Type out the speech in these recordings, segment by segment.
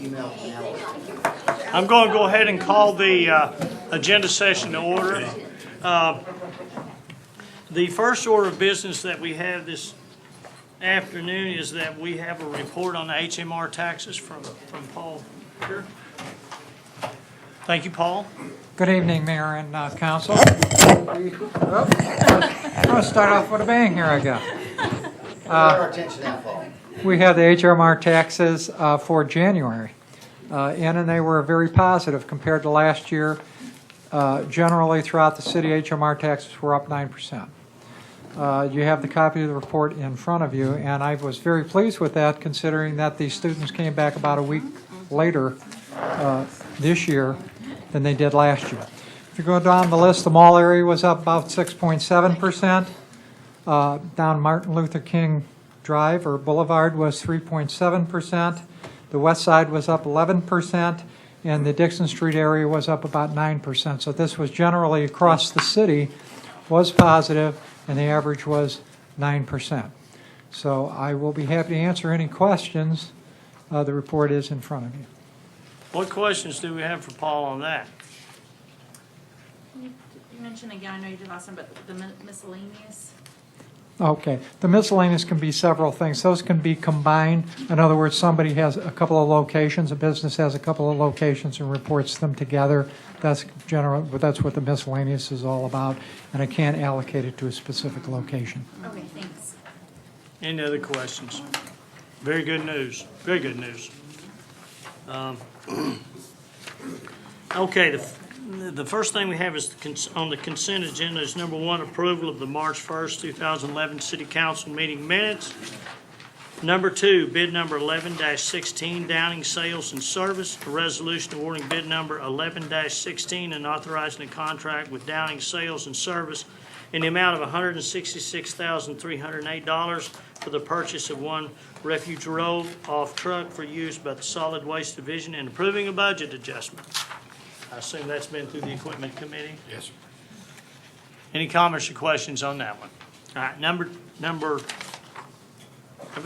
I'm going to go ahead and call the agenda session to order. The first order of business that we have this afternoon is that we have a report on the HMR taxes from Paul. Sure. Thank you, Paul. Good evening, Mayor and Council. I'm going to start off with a bang here, I guess. We have the HMR taxes for January, and they were very positive compared to last year. Generally, throughout the city, HMR taxes were up 9%. You have the copy of the report in front of you, and I was very pleased with that, considering that the students came back about a week later this year than they did last year. If you go down the list, the mall area was up about 6.7%. Down Martin Luther King Drive or Boulevard was 3.7%. The west side was up 11%, and the Dixon Street area was up about 9%. So this was generally across the city was positive, and the average was 9%. So I will be happy to answer any questions. The report is in front of you. What questions do we have for Paul on that? You mentioned again, I know you did last time, but the miscellaneous. Okay. The miscellaneous can be several things. Those can be combined. In other words, somebody has a couple of locations, a business has a couple of locations and reports them together. That's general, but that's what the miscellaneous is all about, and I can't allocate it to a specific location. Okay, thanks. Any other questions? Very good news. Very good news. Okay, the first thing we have is on the consent agenda is number one, approval of the March 1st, 2011 City Council meeting minutes. Number two, bid number 11-16, Downing Sales and Service, a resolution awarding bid number 11-16 and authorizing a contract with Downing Sales and Service in the amount of $166,308 for the purchase of one refuge roll-off truck for use by the Solid Waste Division and approving a budget adjustment. I assume that's been through the Equipment Committee? Yes, sir. Any comments or questions on that one? All right, number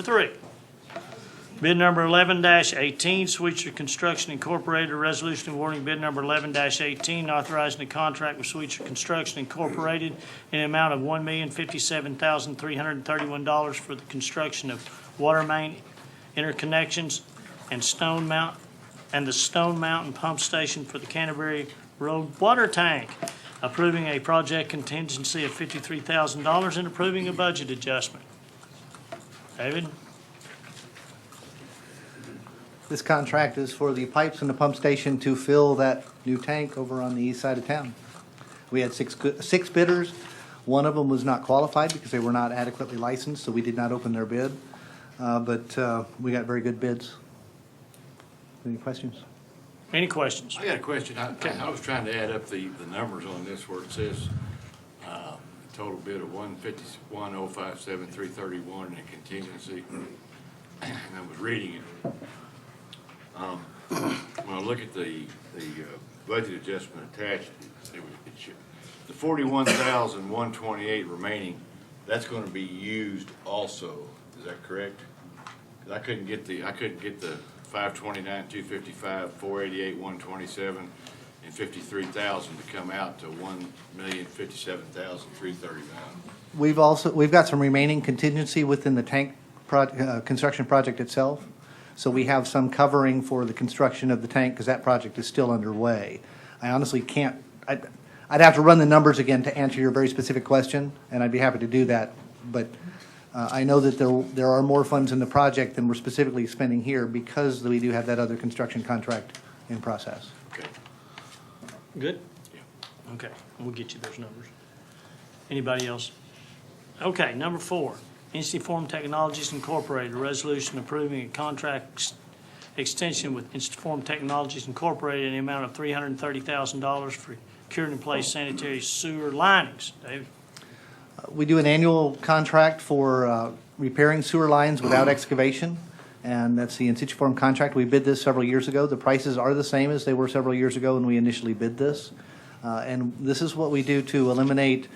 three. Bid number 11-18, Sweetser Construction Incorporated, a resolution awarding bid number 11-18, authorizing a contract with Sweetser Construction Incorporated in an amount of $1,057,331 for the construction of water main interconnections and the Stone Mountain Pump Station for the Canterbury Road water tank, approving a project contingency of $53,000 and approving a budget adjustment. David? This contract is for the pipes in the pump station to fill that new tank over on the east side of town. We had six bidders. One of them was not qualified because they were not adequately licensed, so we did not open their bid. But we got very good bids. Any questions? Any questions? I got a question. I was trying to add up the numbers on this where it says total bid of $151,057,331 and a contingency. And I was reading it. When I look at the budget adjustment attached, the $41,128 remaining, that's going to be used also. Is that correct? 'Cause I couldn't get the 529,255, 488, 127, and 53,000 to come out to 1,057,339. We've got some remaining contingency within the tank construction project itself. So we have some covering for the construction of the tank because that project is still underway. I honestly can't, I'd have to run the numbers again to answer your very specific question, and I'd be happy to do that. But I know that there are more funds in the project than we're specifically spending here because we do have that other construction contract in process. Okay. Good? Yeah. Okay, we'll get you those numbers. Anybody else? Okay, number four, Instituform Technologies Incorporated, a resolution approving a contract extension with Instituform Technologies Incorporated in the amount of $330,000 for cured in place sanitary sewer linings. David? We do an annual contract for repairing sewer lines without excavation, and that's the Instituform contract. We bid this several years ago. The prices are the same as they were several years ago when we initially bid this. And this is what we do to eliminate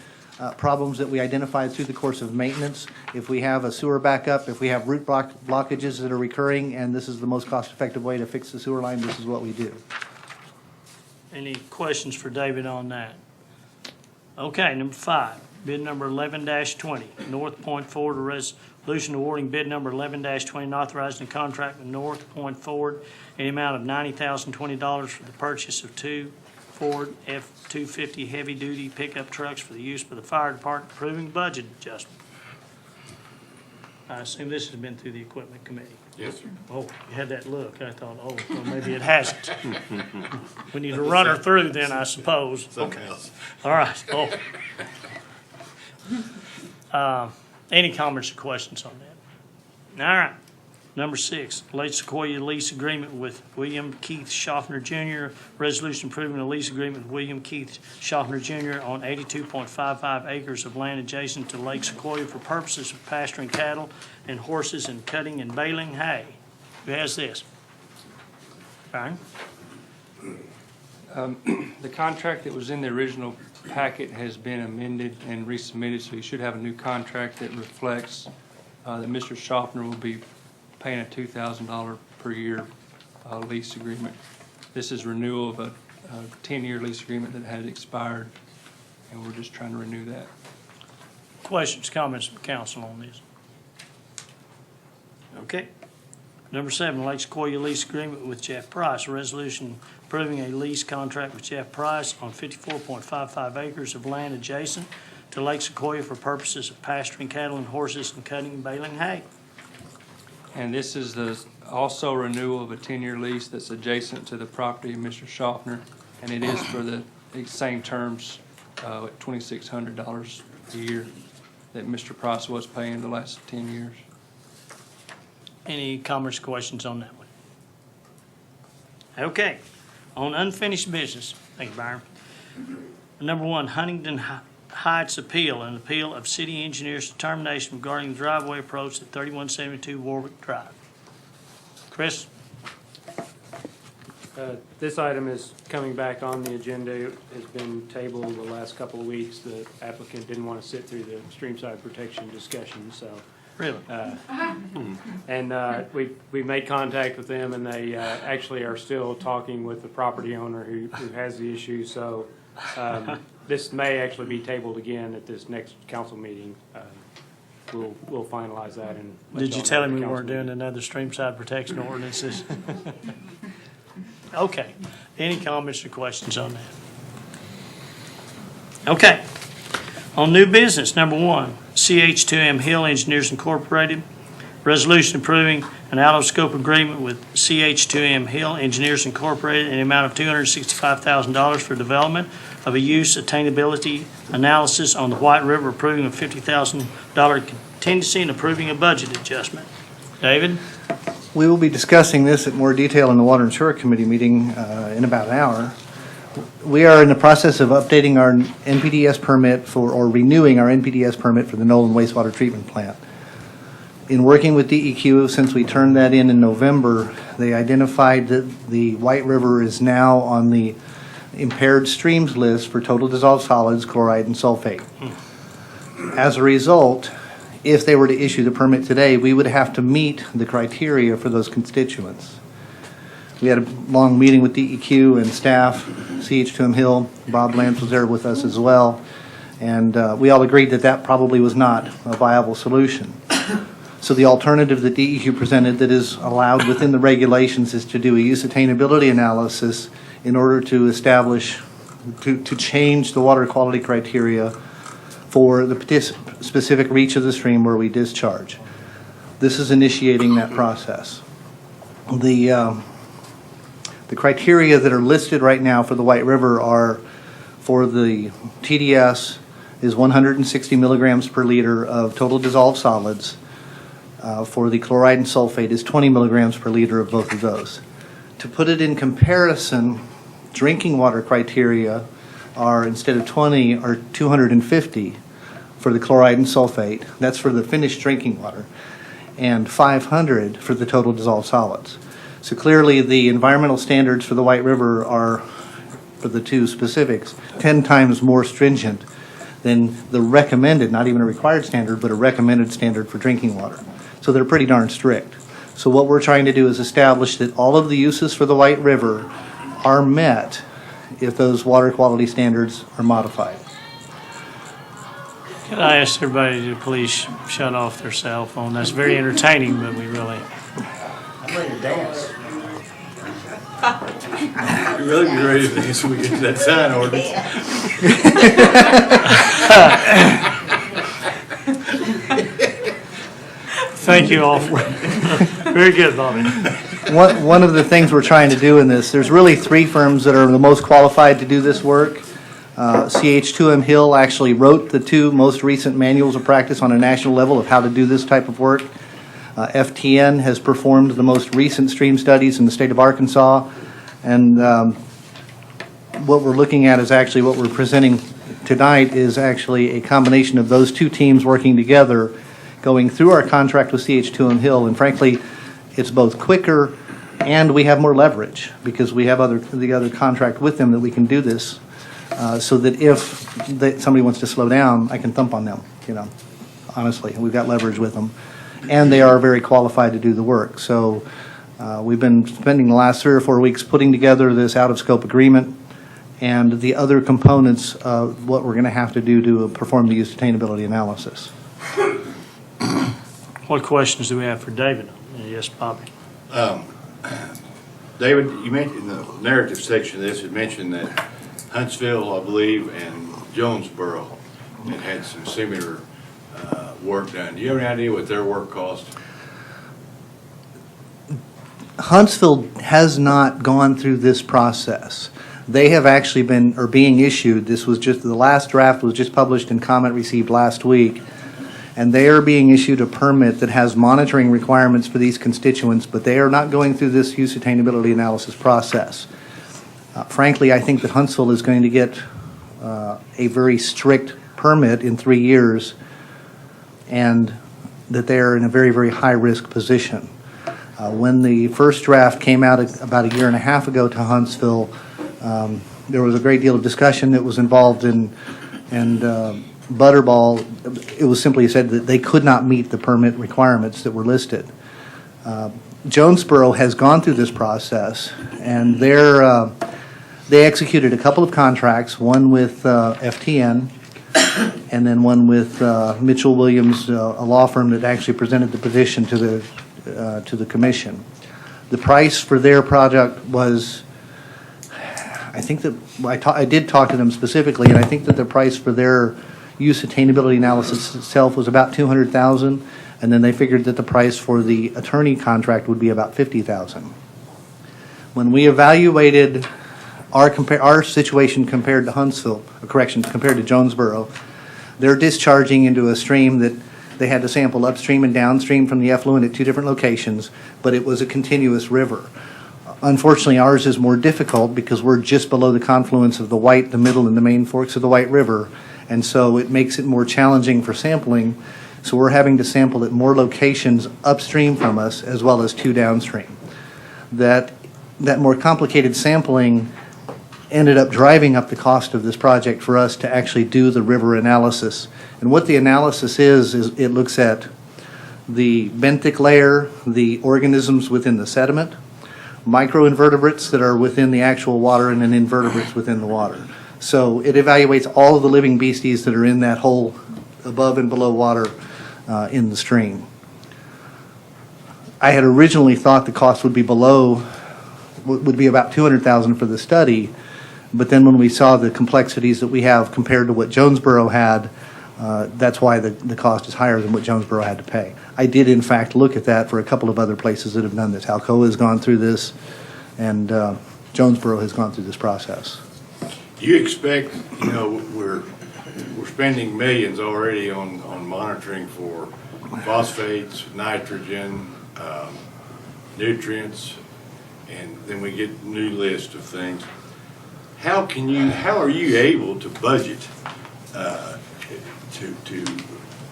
problems that we identified through the course of maintenance. If we have a sewer backup, if we have root blockages that are recurring, and this is the most cost-effective way to fix the sewer line, this is what we do. Any questions for David on that? Okay, number 5, bid number 11-20, North Point Ford, a resolution awarding bid number 11-20 and authorizing a contract with North Point Ford in the amount of $90,020 for the purchase of 2 Ford F-250 heavy-duty pickup trucks for the use by the fire department, approving budget adjustment. I assume this has been through the equipment committee. Yes, sir. Oh, you had that look. I thought, oh, well, maybe it hasn't. We need to run her through then, I suppose. Something else. All right. Any comments or questions on that? All right. Number 6, Lake Sequoia lease agreement with William Keith Schaffner Jr. Resolution approving a lease agreement with William Keith Schaffner Jr. on 82.55 acres of land adjacent to Lake Sequoia for purposes of pasturing cattle and horses and cutting and baling hay. Who has this? Brian? The contract that was in the original packet has been amended and resubmitted, so you should have a new contract that reflects that Mr. Schaffner will be paying a $2,000 per year lease agreement. This is renewal of a 10-year lease agreement that had expired, and we're just trying to renew that. Questions, comments from council on this? Okay. Number 7, Lake Sequoia lease agreement with Jeff Price, a resolution approving a lease contract with Jeff Price on 54.55 acres of land adjacent to Lake Sequoia for purposes of pasturing cattle and horses and cutting and baling hay. And this is also renewal of a 10-year lease that's adjacent to the property of Mr. Schaffner, and it is for the same terms at $2,600 a year that Mr. Price was paying the last 10 years. Any comments or questions on that one? Okay. On unfinished business, thank you, Byron. Number 1, Huntington Heights appeal, an appeal of city engineer's determination regarding the driveway approach at 3172 Warwick Drive. Chris? This item is coming back on the agenda. It has been tabled the last couple of weeks. The applicant didn't want to sit through the streamside protection discussion, so. Really? And we made contact with them, and they actually are still talking with the property owner who has the issue. So this may actually be tabled again at this next council meeting. We'll finalize that. And Did you tell him we weren't doing another streamside protection ordinances? Okay. Any comments or questions on that? Okay. On new business, number 1, CH2M Hill Engineers Incorporated, resolution approving an out-of-scope agreement with CH2M Hill Engineers Incorporated in the amount of $265,000 for development of a use attainability analysis on the White River, approving a $50,000 contingency and approving a budget adjustment. David? We will be discussing this at more detail in the Water and Sewer Committee meeting in about an hour. We are in the process of updating our NPDES permit or renewing our NPDES permit for the Nolan wastewater treatment plant. In working with DEQ, since we turned that in November, they identified that the White River is now on the impaired streams list for total dissolved solids, chloride, and sulfate. As a result, if they were to issue the permit today, we would have to meet the criteria for those constituents. We had a long meeting with DEQ and staff, CH2M Hill. Bob Lance was there with us as well. And we all agreed that that probably was not a viable solution. So the alternative that DEQ presented that is allowed within the regulations is to do a use attainability analysis in order to establish, to change the water quality criteria for the specific reach of the stream where we discharge. This is initiating that process. The criteria that are listed right now for the White River are, for the TDS is 160 milligrams per liter of total dissolved solids. For the chloride and sulfate is 20 milligrams per liter of both of those. To put it in comparison, drinking water criteria are, instead of 20, are 250 for the chloride and sulfate. That's for the finished drinking water. And 500 for the total dissolved solids. So clearly the environmental standards for the White River are, for the two specifics, 10 times more stringent than the recommended, not even a required standard, but a recommended standard for drinking water. So they're pretty darn strict. So what we're trying to do is establish that all of the uses for the White River are met if those water quality standards are modified. Could I ask everybody to please shut off their cell phone? That's very entertaining, but we really. I'm ready to dance. You really be ready to dance when we get to that sign ordinance. Thank you all for, very good, Bobby. One of the things we're trying to do in this, there's really three firms that are the most qualified to do this work. CH2M Hill actually wrote the two most recent manuals of practice on a national level of how to do this type of work. FTN has performed the most recent stream studies in the state of Arkansas. And what we're looking at is actually what we're presenting tonight is actually a combination of those two teams working together, going through our contract with CH2M Hill. And frankly, it's both quicker and we have more leverage because we have the other contract with them that we can do this. So that if somebody wants to slow down, I can thump on them, honestly. We've got leverage with them. And they are very qualified to do the work. So we've been spending the last 3 or 4 weeks putting together this out-of-scope agreement and the other components of what we're going to have to do to perform the use sustainability analysis. What questions do we have for David? Yes, Bobby. David, you mentioned in the narrative section of this, it mentioned that Huntsville, I believe, and Jonesboro had some similar work done. Do you have any idea what their work cost? Huntsville has not gone through this process. They have actually being issued, this was just, the last draft was just published and comment received last week, and they are being issued a permit that has monitoring requirements for these constituents, but they are not going through this use sustainability analysis process. Frankly, I think that Huntsville is going to get a very strict permit in 3 years, and that they are in a very, very high-risk position. When the first draft came out about 1.5 years ago to Huntsville, there was a great deal of discussion that was involved in, and Butterball, it was simply said that they could not meet the permit requirements that were listed. Jonesboro has gone through this process, and they executed a couple of contracts, one with FTN, and then one with Mitchell Williams, a law firm that actually presented the petition to the commission. The price for their project was, I think that I did talk to them specifically, and I think that the price for their use attainability analysis itself was about $200,000, and then they figured that the price for the attorney contract would be about $50,000. When we evaluated our situation compared to Huntsville, compared to Jonesboro, they're discharging into a stream that they had to sample upstream and downstream from the effluent at 2 different locations, but it was a continuous river. Unfortunately, ours is more difficult because we're just below the confluence of the White, the Middle, and the main forks of the White River, and so it makes it more challenging for sampling. So we're having to sample at more locations upstream from us as well as 2 downstream. That more complicated sampling ended up driving up the cost of this project for us to actually do the river analysis. And what the analysis is it looks at the benthic layer, the organisms within the sediment, microinvertebrates that are within the actual water, and then invertebrates within the water. So it evaluates all of the living beasties that are in that whole above and below water in the stream. I had originally thought the cost would be about $200,000 for the study, but then when we saw the complexities that we have compared to what Jonesboro had, that's why the cost is higher than what Jonesboro had to pay. I did, in fact, look at that for a couple of other places that have done this. Alcoa has gone through this, and Jonesboro has gone through this process. Do you expect, we're spending millions already on monitoring for phosphates, nitrogen, nutrients, and then we get a new list of things. How are you able to budget to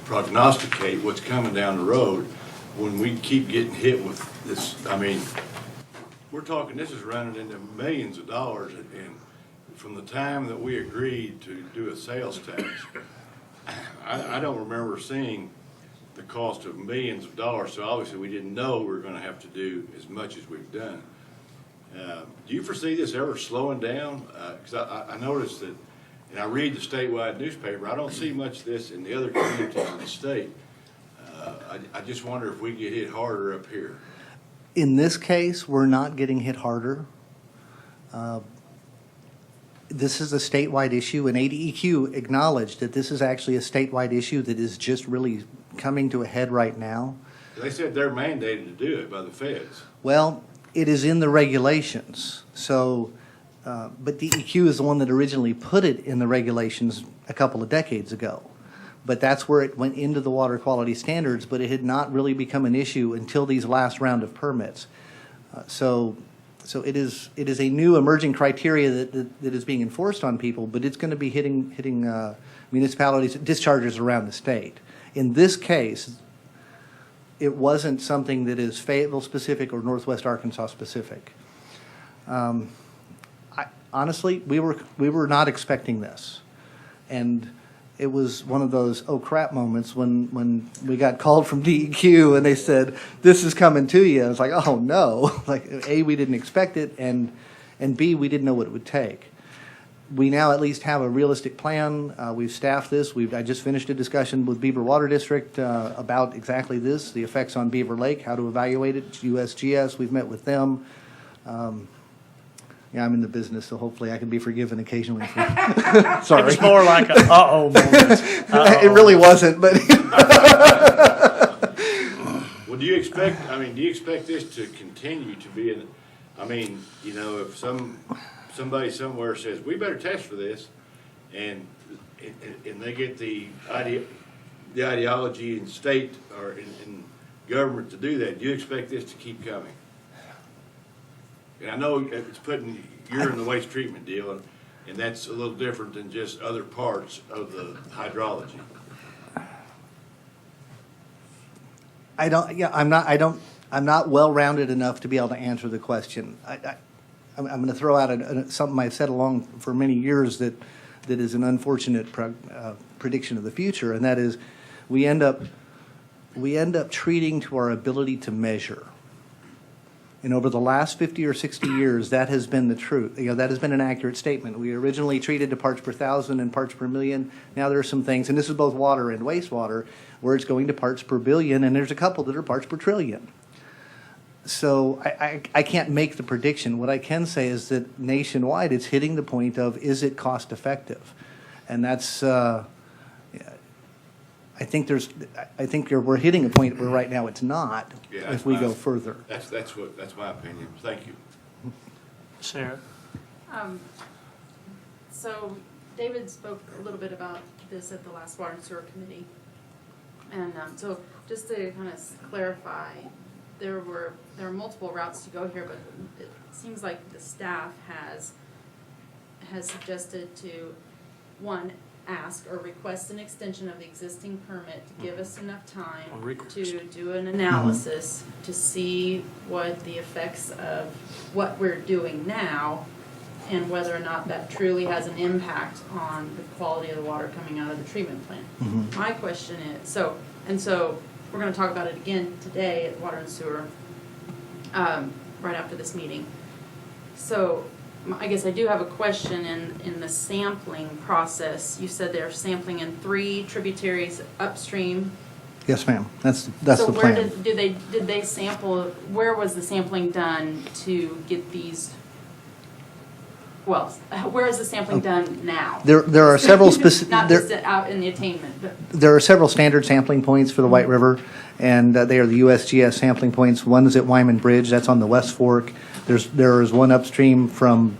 prognosticate what's coming down the road when we keep getting hit with this? I mean, we're talking, this is running into millions of dollars, and from the time that we agreed to do a sales tax, I don't remember seeing the cost of millions of dollars, so obviously we didn't know we were gonna have to do as much as we've done. Do you foresee this ever slowing down? Because I noticed that, and I read the statewide newspaper, I don't see much of this in the other communities in the state. I just wonder if we get hit harder up here. In this case, we're not getting hit harder. This is a statewide issue, and ADEQ acknowledged that this is actually a statewide issue that is just really coming to a head right now. They said they're mandated to do it by the feds. Well, it is in the regulations, so, but DEQ is the one that originally put it in the regulations a couple of decades ago. But that's where it went into the water quality standards, but it had not really become an issue until these last round of permits. So it is a new emerging criteria that is being enforced on people, but it's going to be hitting municipalities, discharges around the state. In this case, it wasn't something that is Fayetteville specific or Northwest Arkansas specific. Honestly, we were not expecting this, and it was one of those oh crap moments when we got called from DEQ and they said this is coming to you. I was like, oh no! Like A, we didn't expect it, and B, we didn't know what it would take. We now at least have a realistic plan. We've staffed this. I just finished a discussion with Beaver Water District about exactly this, the effects on Beaver Lake, how to evaluate it. USGS, we've met with them. Yeah, I'm in the business, so hopefully I can be forgiven occasionally. Sorry. It was more like a uh-oh moment. Uh-oh. It really wasn't, but Well, do you expect this to continue to be if somebody somewhere says, we better test for this, and they get the ideology in state or in government to do that, do you expect this to keep coming? And I know it's you're in the waste treatment deal, and that's a little different than just other parts of the hydrology. I'm not well-rounded enough to be able to answer the question. I'm going to throw out something I've said along for many years that is an unfortunate prediction of the future, and that is we end up treating to our ability to measure. And over the last 50 or 60 years, that has been the truth. That has been an accurate statement. We originally treated to parts per thousand and parts per million. Now there are some things, and this is both water and wastewater, where it's going to parts per billion, and there's a couple that are parts per trillion. So I can't make the prediction. What I can say is that nationwide, it's hitting the point of, is it cost effective? And that's, I think we're hitting a point where right now it's not, Yeah, if we go further. That's my opinion. Thank you. Sarah? So David spoke a little bit about this at the last Water and Sewer Committee. And so just to kind of clarify, there are multiple routes to go here, but it seems like the staff has suggested to, one, ask or request an extension of the existing permit to give us enough time to do an analysis to see what the effects of what we're doing now and whether or not that truly has an impact on the quality of the water coming out of the treatment plant. My question is, so we're going to talk about it again today at Water and Sewer, right after this meeting. So I guess I do have a question in the sampling process. You said they're sampling in 3 tributaries upstream. Yes, ma'am. That's the plan. So where did they sample? Where was the sampling done to get these? Well, where is the sampling done now? There are several specific. Not just out in the attainment, but. There are several standard sampling points for the White River, and they are the USGS sampling points. One is at Wyman Bridge, that's on the West Fork. There is one upstream from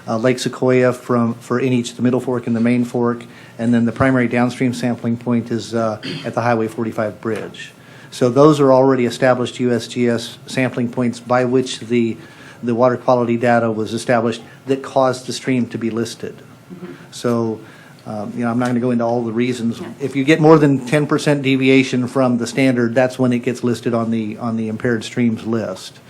Lake Sequoia in each the Middle Fork and the Main Fork, and then the primary downstream sampling point is at the Highway 45 bridge. So those are already established USGS sampling points by which the water quality data was established that caused the stream to be listed. So, I'm not going to go into all the reasons. Yeah. If you get more than 10% deviation from the standard, that's when it gets listed on the impaired streams list.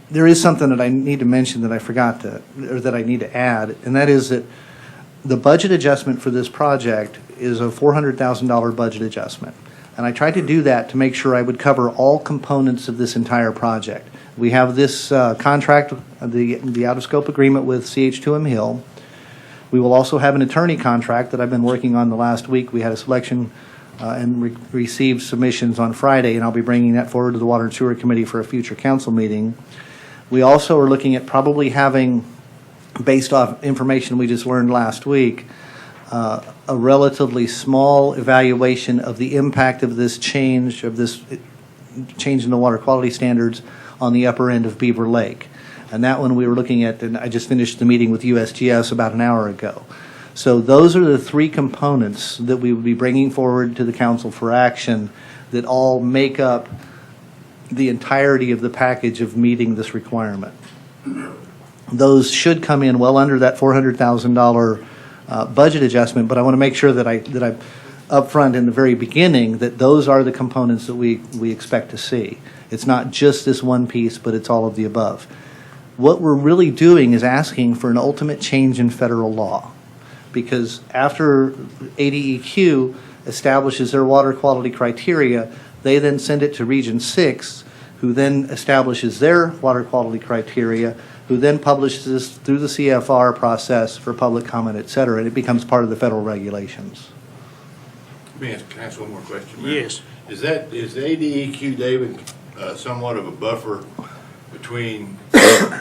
There is something that I need to mention that I forgot that I need to add, and that is that the budget adjustment for this project is a $400,000 budget adjustment. And I tried to do that to make sure I would cover all components of this entire project. We have this contract, the out-of-scope agreement with CH2M Hill. We will also have an attorney contract that I've been working on the last week. We had a selection and received submissions on Friday, and I'll be bringing that forward to the Water and Sewer Committee for a future council meeting. We also are looking at probably having, based off information we just learned last week, a relatively small evaluation of the impact of this change in the water quality standards on the upper end of Beaver Lake. And that one we were looking at, and I just finished the meeting with USGS about an hour ago. So those are the three components that we would be bringing forward to the council for action that all make up the entirety of the package of meeting this requirement. Those should come in well under that $400,000 budget adjustment, but I want to make sure that I upfront in the very beginning that those are the components that we expect to see. It's not just this one piece, but it's all of the above. What we're really doing is asking for an ultimate change in federal law, because after ADEQ establishes their water quality criteria, they then send it to Region 6, who then establishes their water quality criteria, who then publishes this through the CFR process for public comment, et cetera, and it becomes part of the federal regulations. Can I ask one more question, Mayor? Yes. Is the ADEQ, David, somewhat of a buffer between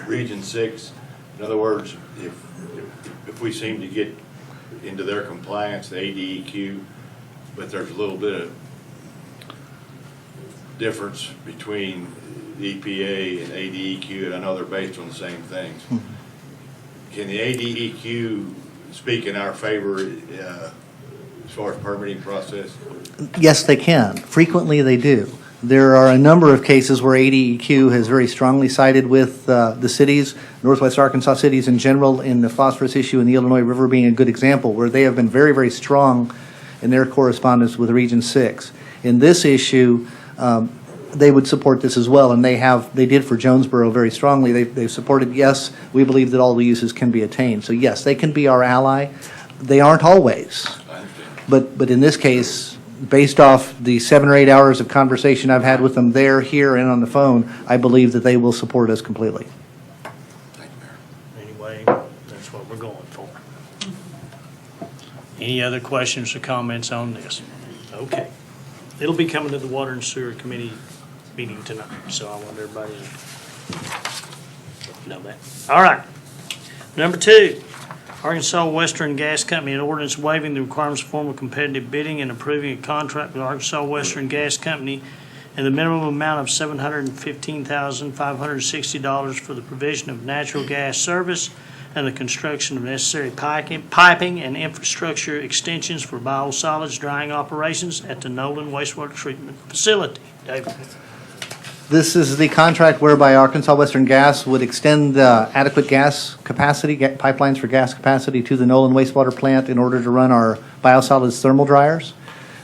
Region 6? In other words, if we seem to get into their compliance, the ADEQ, but there's a little bit of difference between EPA and ADEQ, and I know they're based on the same things. Can the ADEQ speak in our favor as far as permitting process? Yes, they can. Frequently, they do. There are a number of cases where ADEQ has very strongly sided with the cities, Northwest Arkansas cities in general, in the phosphorus issue, and the Illinois River being a good example, where they have been very, very strong in their correspondence with Region 6. In this issue, they would support this as well, and they did for Jonesboro very strongly. They've supported, yes, we believe that all the uses can be attained. So yes, they can be our ally. They aren't always. But in this case, based off the 7 or 8 hours of conversation I've had with them there, here, and on the phone, I believe that they will support us completely. Thank you, Mayor. Anyway, that's what we're going for. Any other questions or comments on this? Okay. It'll be coming to the Water and Sewer Committee meeting tonight, so I want everybody to know that. All right. Number 2, Arkansas Western Gas Company, an ordinance waiving the requirements of formal competitive bidding and approving a contract with Arkansas Western Gas Company and the minimum amount of $715,560 for the provision of natural gas service and the construction of necessary piping and infrastructure extensions for biosolids drying operations at the Nolan Wastewater Treatment Facility. David. This is the contract whereby Arkansas Western Gas would extend adequate gas capacity, pipelines for gas capacity to the Nolan wastewater plant in order to run our biosolids thermal dryers.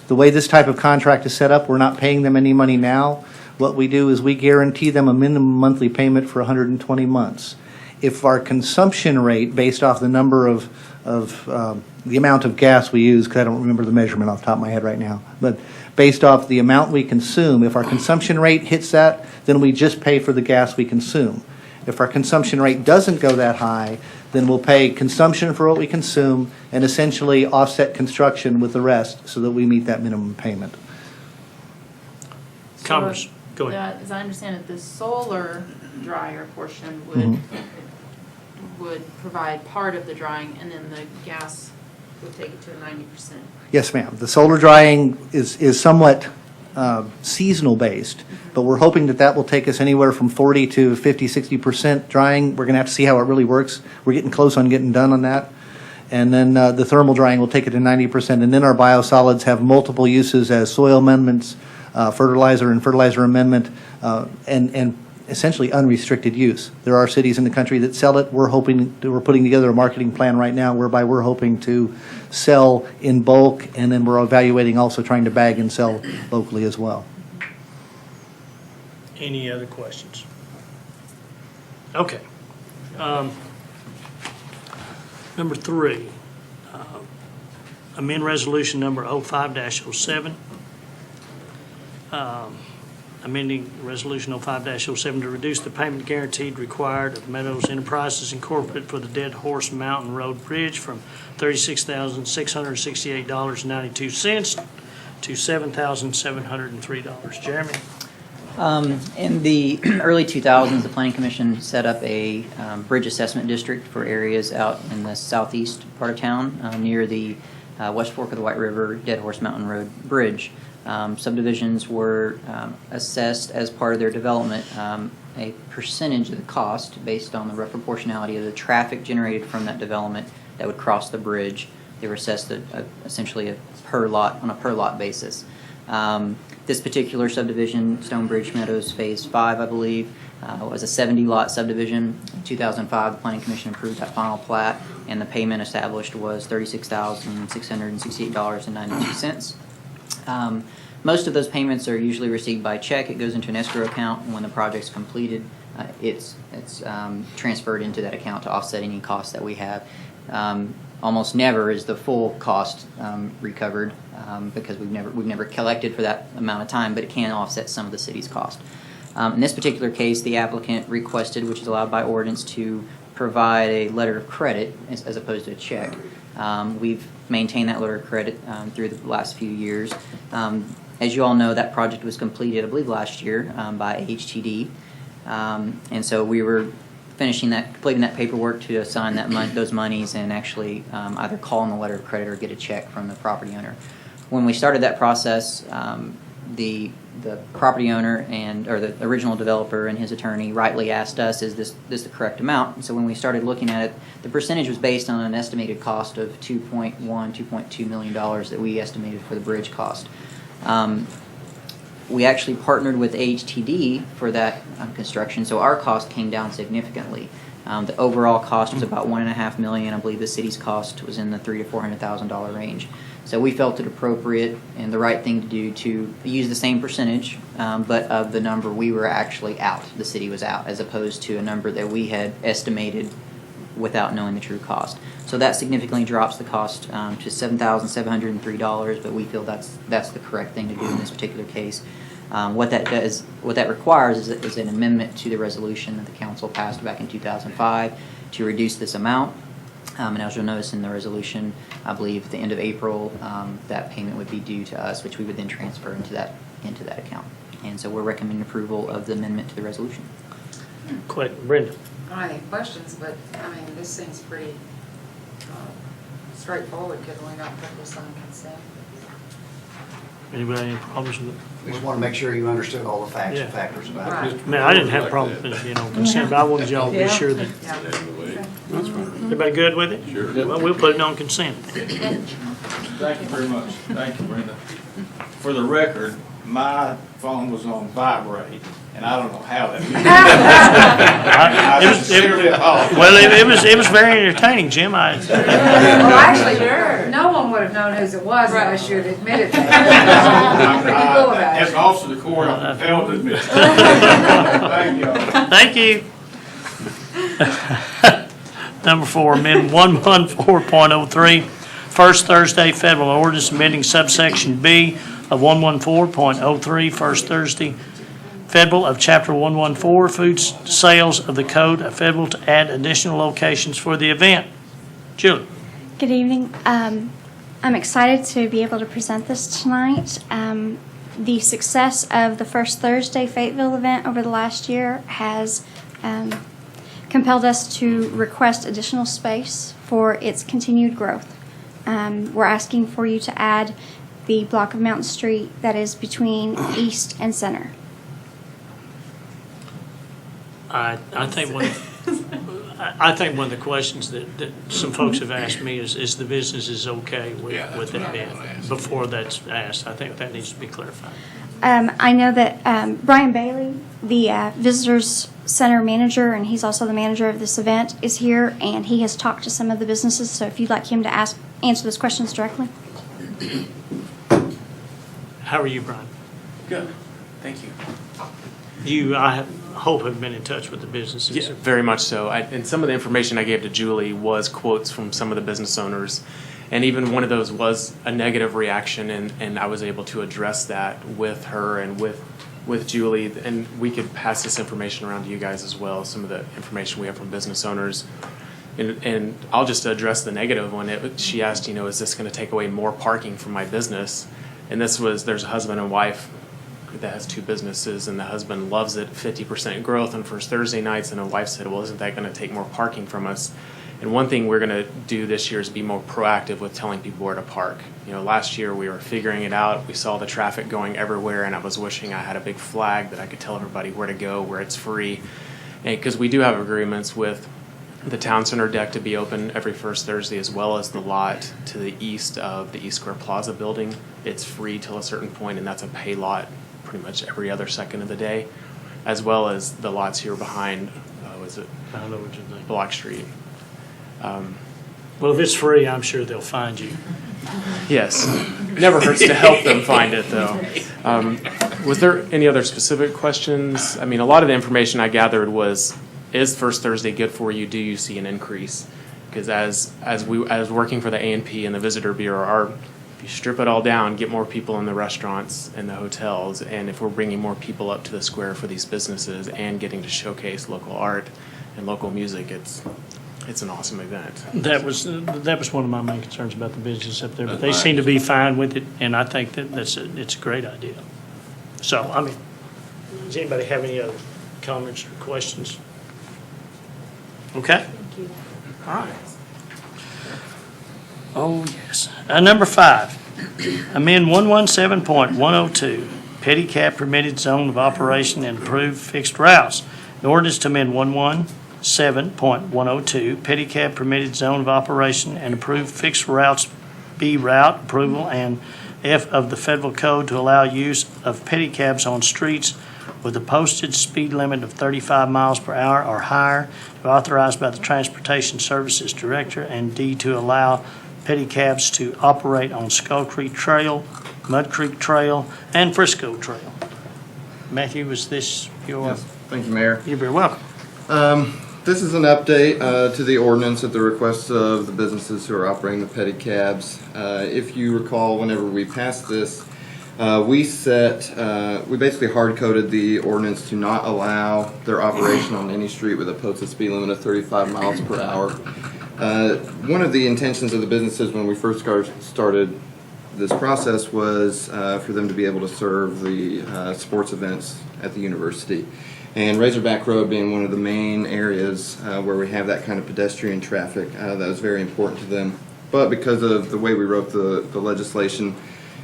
The way this type of contract is set up, we're not paying them any money now. What we do is we guarantee them a minimum monthly payment for 120 months. If our consumption rate, based off the number of the amount of gas we use, because I don't remember the measurement off the top of my head right now, but based off the amount we consume, if our consumption rate hits that, then we just pay for the gas we consume. If our consumption rate doesn't go that high, then we'll pay consumption for what we consume and essentially offset construction with the rest so that we meet that minimum payment. Congress, go ahead. As I understand it, the solar dryer portion would provide part of the drying, and then the gas would take it to 90%. Yes, ma'am. The solar drying is somewhat seasonal based, but we're hoping that will take us anywhere from 40 to 50, 60% drying. We're going to have to see how it really works. We're getting close on getting done on that. And then the thermal drying will take it to 90%. And then our biosolids have multiple uses as soil amendments, fertilizer and fertilizer amendment, and essentially unrestricted use. There are cities in the country that sell it. We're putting together a marketing plan right now whereby we're hoping to sell in bulk, and then we're evaluating also trying to bag and sell locally as well. Any other questions? Okay. Number 3, amend resolution number 05-07. Amending resolution 05-07 to reduce the payment guaranteed required of Meadows Enterprises Incorporated for the Dead Horse Mountain Road Bridge from $36,668.92 to $7,703. Jeremy? In the early 2000s, the Planning Commission set up a bridge assessment district for areas out in the southeast part of town near the West Fork of the White River Dead Horse Mountain Road Bridge. Subdivisions were assessed as part of their development a percentage of the cost based on the rough proportionality of the traffic generated from that development that would cross the bridge. They were assessed essentially on a per lot basis. This particular subdivision, Stonebridge Meadows Phase 5, I believe, was a 70-lot subdivision. In 2005, the Planning Commission approved that final plat, and the payment established was $36,668.92. Most of those payments are usually received by check. It goes into an escrow account, and when the project's completed, it's transferred into that account to offset any costs that we have. Almost never is the full cost recovered because we've never collected for that amount of time, but it can offset some of the city's cost. In this particular case, the applicant requested, which is allowed by ordinance, to provide a letter of credit as opposed to a check. We've maintained that letter of credit through the last few years. As you all know, that project was completed, I believe, last year by HTD, and so we were completing that paperwork to assign those monies and actually either call on the letter of credit or get a check from the property owner. When we started that process, the property owner or the original developer and his attorney rightly asked us, is this the correct amount? And so when we started looking at it, the percentage was based on an estimated cost of $2.2 million that we estimated for the bridge cost. We actually partnered with HTD for that construction, so our cost came down significantly. The overall cost was about $1.5 million. I believe the city's cost was in the $300,000 to $400,000 range. So we felt it appropriate and the right thing to do to use the same percentage, but of the number we were actually out, the city was out, as opposed to a number that we had estimated without knowing the true cost. So that significantly drops the cost to $7,703, but we feel that's the correct thing to do in this particular case. What that requires is an amendment to the resolution that the council passed back in 2005 to reduce this amount. And as you'll notice in the resolution, I believe at the end of April, that payment would be due to us, which we would then transfer into that account. And so we're recommending approval of the amendment to the resolution. Quick, Brenda. I don't have any questions, but, I mean, this seems pretty straightforward. Could we not put this on consent? Anybody have any problems with it? We just want to make sure you understood all the facts and Yeah. factors about it. Right. Man, I didn't have a problem with consent, but I wanted y'all to be sure that, Yeah. everybody good with it? Sure. Well, we'll put it on consent. Thank you very much. Thank you, Brenda. For the record, my phone was on vibrate, and I don't know how that. I sincerely apologize. Well, it was very entertaining, Jim. Well, actually, no one would have known whose it was unless you had admitted that. I'm pretty cool about As it. an officer of the court, I'm compelled to admit. Thank you. Thank you. Number 4, amend 114.03, first Thursday federal ordinance amending subsection B of 114.03, first Thursday federal of chapter 114, food sales of the code of federal to add additional locations for the event. Julie. Good evening. I'm excited to be able to present this tonight. The success of the First Thursday Fayetteville event over the last year has compelled us to request additional space for its continued growth. We're asking for you to add the block of Mountain Street that is between East and Center. I think one of the questions that some folks have asked me is the business is okay with it being, before that's asked. I think that needs to be clarified. I know that Brian Bailey, the Visitors Center manager, and he's also the manager of this event, is here, and he has talked to some of the businesses, so if you'd like him to answer those questions directly. How are you, Brian? Good, thank you. You, I hope, have been in touch with the businesses. Yeah, very much so. And some of the information I gave to Julie was quotes from some of the business owners. And even one of those was a negative reaction, and I was able to address that with her and with Julie, and we could pass this information around to you guys as well, some of the information we have from business owners. And I'll just address the negative one. She asked, is this going to take away more parking from my business? And there's a husband and wife that has 2 businesses, and the husband loves it, 50% growth on first Thursday nights, and the wife said, well, isn't that going to take more parking from us? And one thing we're going to do this year is be more proactive with telling people where to park. Last year we were figuring it out. We saw the traffic going everywhere, and I was wishing I had a big flag that I could tell everybody where to go, where it's free. Because we do have agreements with the town center deck to be open every first Thursday, as well as the lot to the east of the East Square Plaza building. It's free till a certain point, and that's a pay lot pretty much every other second of the day, as well as the lots here behind, I know what you think. Block Street. Well, if it's free, I'm sure they'll find you. Yes. Never hurts to help them find it, though. Was there any other specific questions? I mean, a lot of the information I gathered was, is First Thursday good for you? Do you see an increase? Because as working for the A&P and the Visitor Bureau, if you strip it all down, get more people in the restaurants and the hotels, and if we're bringing more people up to the square for these businesses and getting to showcase local art and local music, it's an awesome event. That was one of my main concerns about the business up there, but they seem to be fine with it, and I think that it's a great idea. So, I mean, does anybody have any other comments or questions? Okay? Thank you. All right. Oh, yes. Number 5, amend 117.102, pedicab permitted zone of operation and approved fixed routes. The ordinance to amend 117.102, pedicab permitted zone of operation and approved fixed routes, B route approval, and F of the Fayetteville Code to allow use of pedicabs on streets with a posted speed limit of 35 miles per hour or higher, authorized by the Transportation Services Director, and D, to allow pedicabs to operate on Skull Creek Trail, Mud Creek Trail, and Frisco Trail. Matthew, was this your? Yes, thank you, Mayor. You're very welcome. This is an update to the ordinance at the request of the businesses who are operating the pedicabs. If you recall, whenever we passed this, we basically hard-coded the ordinance to not allow their operation on any street with a posted speed limit of 35 miles per hour. One of the intentions of the businesses when we first started this process was for them to be able to serve the sports events at the university. And Razorback Road being one of the main areas where we have that kind of pedestrian traffic, that was very important to them. But because of the way we wrote the legislation,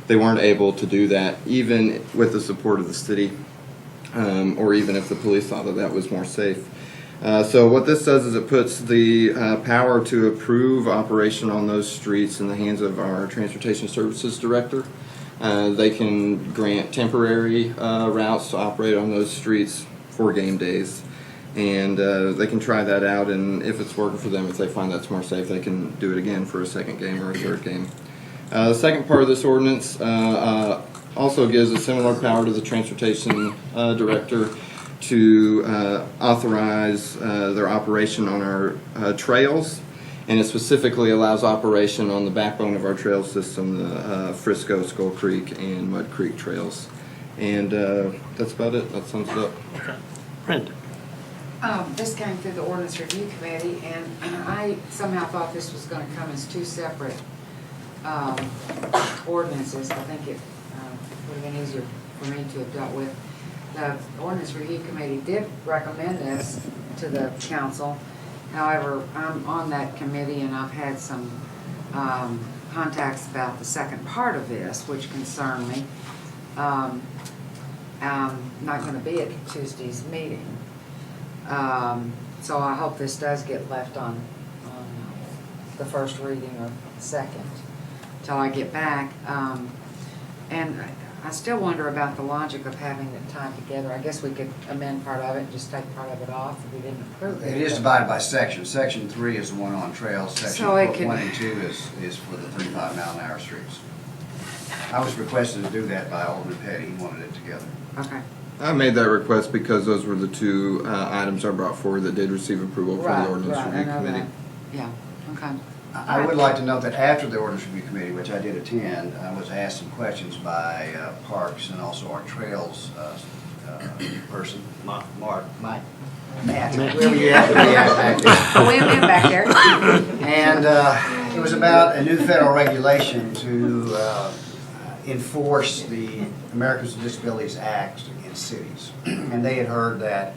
they weren't able to do that, even with the support of the city, or even if the police thought that was more safe. So what this does is it puts the power to approve operation on those streets in the hands of our Transportation Services Director. They can grant temporary routes to operate on those streets for game days, and they can try that out, and if it's working for them, if they find that's more safe, they can do it again for a second game or a third game. The second part of this ordinance also gives a similar power to the Transportation Director to authorize their operation on our trails, and it specifically allows operation on the backbone of our trail system, the Frisco, Skull Creek, and Mud Creek trails. And that's about it. That sums it up. Okay. Brenda. This came through the ordinance review committee, and I somehow thought this was gonna come as 2 separate ordinances. I think it would have been easier for me to have dealt with. The ordinance review committee did recommend this to the council. However, I'm on that committee, and I've had some contacts about the second part of this, which concern me. I'm not going to be at Tuesday's meeting. So I hope this does get left on the first reading or second till I get back. And I still wonder about the logic of having it tied together. I guess we could amend part of it and just take part of it off if we didn't approve it. It is divided by sections. Section 3 is the one on trails. Section So it could- 1 and 2 is for the 35-mile-an-hour streets. I was requested to do that by Alderman Petty. He wanted it together. Okay. I made that request because those were the 2 items I brought forward that did receive approval for the ordinance I review know committee. that. Yeah, okay. I would like to note that after the ordinance review committee, which I did attend, I was asked some questions by Parks and also our Trails person, Matt, whoever you have to be back there. Win back there. And it was about a new federal regulation to enforce the Americans with Disabilities Act in cities. And they had heard that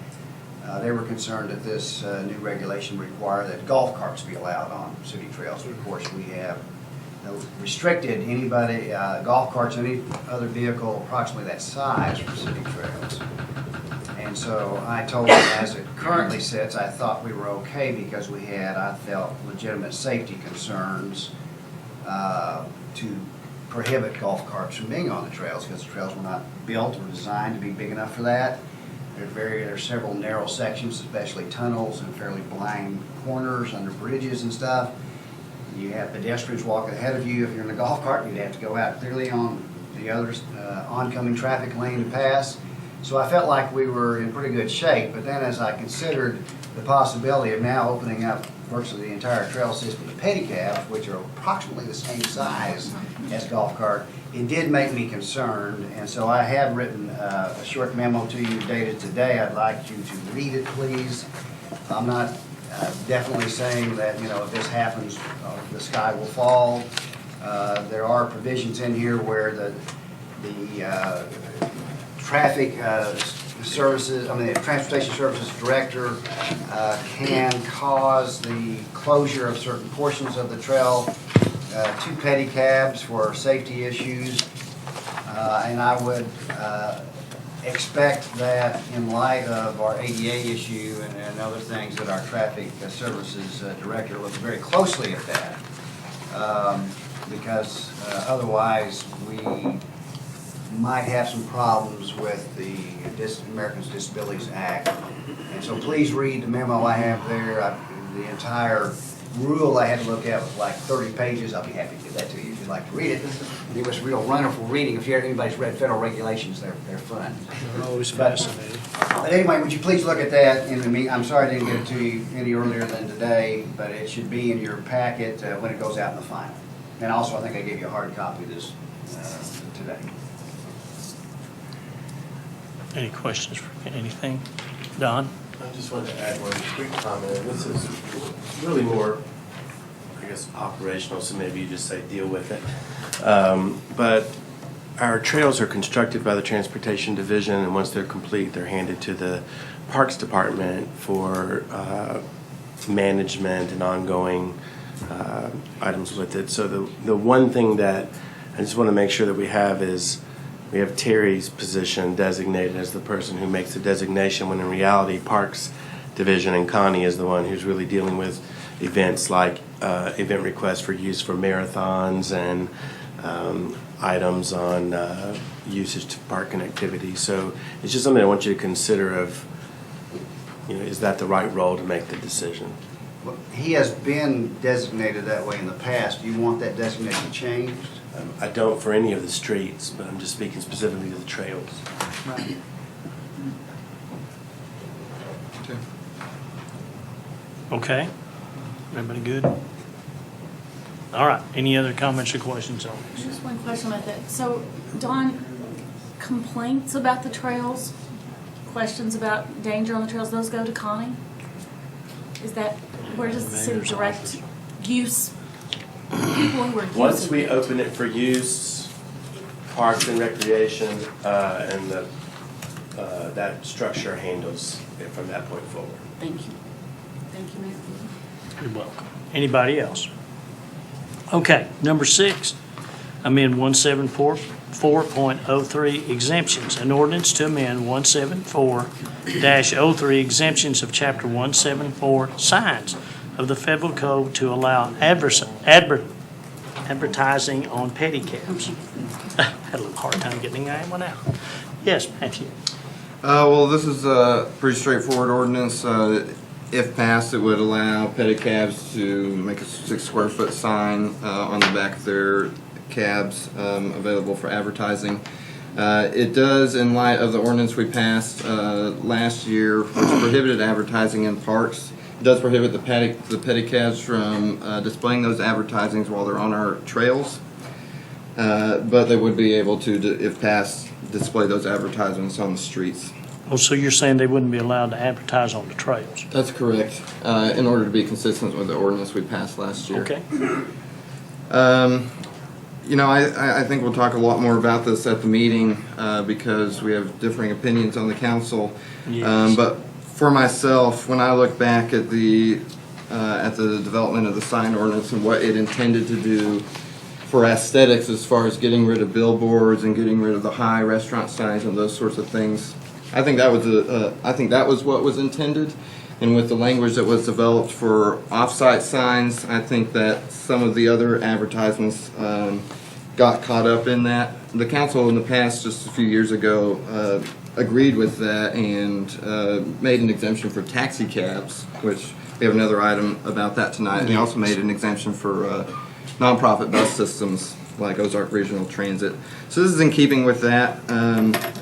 they were concerned that this new regulation required that golf carts be allowed on city trails. Of course, we have restricted anybody, golf carts, any other vehicle approximately that size for city trails. And so I told them, as it currently sits, I thought we were okay because we had, I felt, legitimate safety concerns to prohibit golf carts from being on the trails because the trails were not built or designed to be big enough for that. There are several narrow sections, especially tunnels and fairly blind corners under bridges and stuff. You have pedestrians walking ahead of you. If you're in a golf cart, you'd have to go out clearly on the other oncoming traffic lane to pass. So I felt like we were in pretty good shape, but then as I considered the possibility of now opening up virtually the entire trail system to pedicabs, which are approximately the same size as golf cart, it did make me concerned, and so I have written a short memo to you dated today. I'd like you to read it, please. I'm not definitely saying that, if this happens, the sky will fall. There are provisions in here where the traffic services, the transportation services director can cause the closure of certain portions of the trail to pedicabs for safety issues. And I would expect that in light of our ADA issue and other things that our traffic services director looks very closely at that. Because otherwise we might have some problems with the Americans with Disabilities Act. And so please read the memo I have there. The entire rule I had to look at was like 30 pages. I'll be happy to give that to you if you'd like to read it. It was real wonderful reading. If anybody's read federal regulations, they're fun. They're always fascinating. But anyway, would you please look at that in the meeting? I'm sorry I didn't get it to you any earlier than today, but it should be in your packet when it goes out in the final. And also, I think I gave you a hard copy of this today. Any questions for anything? Don? I just wanted to add one quick comment. This is really more, I guess, operational, so maybe you just say deal with it. But our trails are constructed by the Transportation Division, and once they're complete, they're handed to the Parks Department for management and ongoing items with it. So the one thing that I just want to make sure that we have is we have Terry's position designated as the person who makes the designation, when in reality Parks Division and Connie is the one who's really dealing with events like event requests for use for marathons and items on usage to park connectivity. So it's just something I want you to consider of, is that the right role to make the decision? Well, he has been designated that way in the past. Do you want that designation changed? I don't for any of the streets, but I'm just speaking specifically to the trails. Right. Okay. Everybody good? All right. Any other comments or questions on this? Just one question about that. So, Don, complaints about the trails, questions about danger on the trails, those go to Connie? Is that, where does the city direct use people who are using Once we it? open it for use, Parks and Recreation and that structure handles it from that point forward. Thank you. Thank you, Mayor. You're welcome. Anybody else? Okay, number 6, amend 174.03 exemptions. An ordinance to amend 174-03 exemptions of Chapter 174 signs of the Fayetteville Code to allow advertising on pedicabs. Had a little hard time getting that one out. Yes, Matthew. Well, this is a pretty straightforward ordinance. If passed, it would allow pedicabs to make a 6 square foot sign on the back of their cabs available for advertising. It does, in light of the ordinance we passed last year, which prohibited advertising in parks, does prohibit the pedicabs from displaying those advertisings while they're on our trails. But they would be able to, if passed, display those advertisements on the streets. Oh, so you're saying they wouldn't be allowed to advertise on the trails? That's correct, in order to be consistent with the ordinance we passed last year. Okay. You know, I think we'll talk a lot more about this at the meeting because we have differing opinions on the council. Yes. But for myself, when I look back at the development of the sign ordinance and what it intended to do for aesthetics as far as getting rid of billboards and getting rid of the high restaurant signs and those sorts of things, I think that was what was intended. And with the language that was developed for off-site signs, I think that some of the other advertisements got caught up in that. The council in the past, just a few years ago, agreed with that and made an exemption for taxi cabs, which we have another item about that tonight. And they also made an exemption for nonprofit bus systems like Ozark Regional Transit. So this is in keeping with that.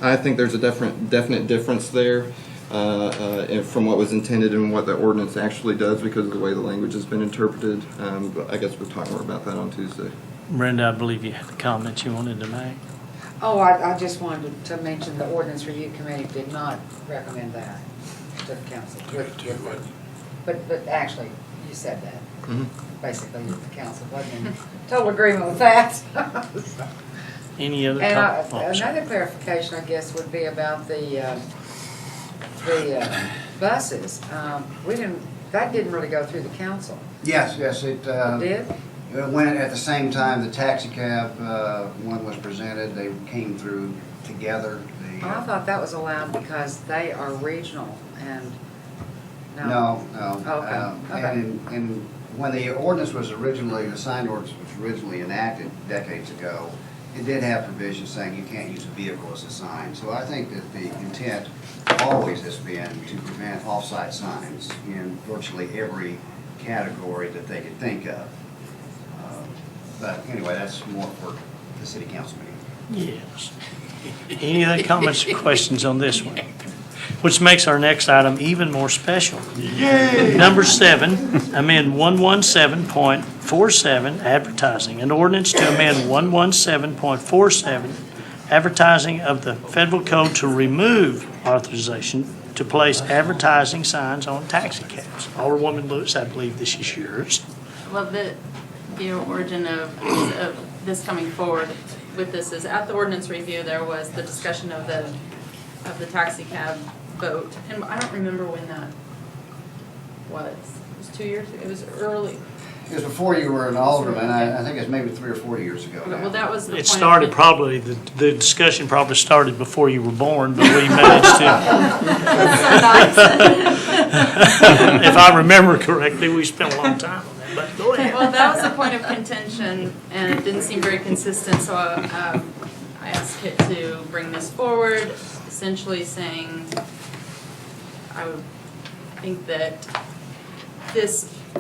I think there's a definite difference there from what was intended and what the ordinance actually does because of the way the language has been interpreted. But I guess we'll talk more about that on Tuesday. Brenda, I believe you had a comment you wanted to make. Oh, I just wanted to mention the Ordinance Review Committee did not recommend that to the council. But actually, you said that. Mm-hmm. Basically, the council wasn't in total agreement with that. Any other And comments? another clarification, I guess, would be about the buses. That didn't really go through the council. Yes, it Did? went at the same time the taxi cab one was presented. They came through together. I thought that was allowed because they are regional and, No. Okay. And when the ordinance was originally, the sign ordinance was originally enacted decades ago, it did have provisions saying you can't use a vehicle as a sign. So I think that the intent always has been to prevent off-site signs in virtually every category that they could think of. But anyway, that's more for the city council meeting. Yes. Any other comments or questions on this one? Which makes our next item even more special. Yay! Number 7, amend 117.47, advertising. An ordinance to amend 117.47, advertising of the federal code to remove authorization to place advertising signs on taxi cabs. Alderwoman Lewis, I believe this is yours. Well, the origin of this coming forward with this is at the ordinance review, there was the discussion of the taxi cab vote. And I don't remember when that was. It was 2 years ago. It was early. It was before you were an alderman. I think it's maybe 3 or 4 years ago now. Well, that was the point. It started probably, the discussion probably started before you were born, but we managed to. If I remember correctly, we spent a long time on that, but go ahead. Well, that was a point of contention, and it didn't seem very consistent, so I asked Kit to bring this forward, essentially saying, I would think that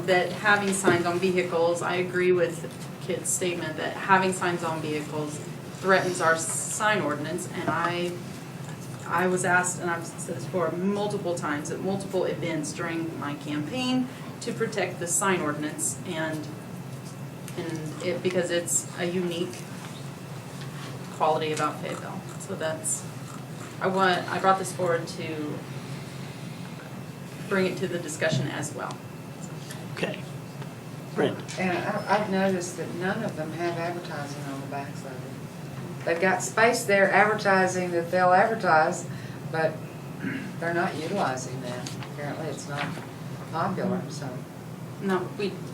that having signs on vehicles, I agree with Kit's statement that having signs on vehicles threatens our sign ordinance, and I was asked, and I've said this before multiple times at multiple events during my campaign to protect the sign ordinance and it because it's a unique quality about Fayetteville. So that's I brought this forward to bring it to the discussion as well. Okay. Brenda. And I've noticed that none of them have advertising on the backside. They've got space there advertising that they'll advertise, but they're not utilizing that. Apparently it's not popular, so. No,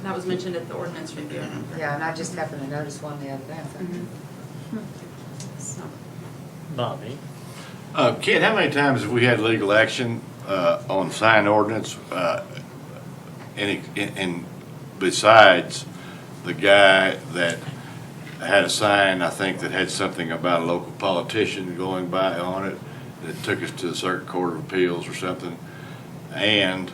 that was mentioned at the ordinance review. Yeah, and I just happened to notice one the other day. So. Bobby. Kid, how many times have we had legal action on sign ordinance? And besides the guy that had a sign, I think, that had something about a local politician going by on it, that took us to the Circuit Court of Appeals or something, and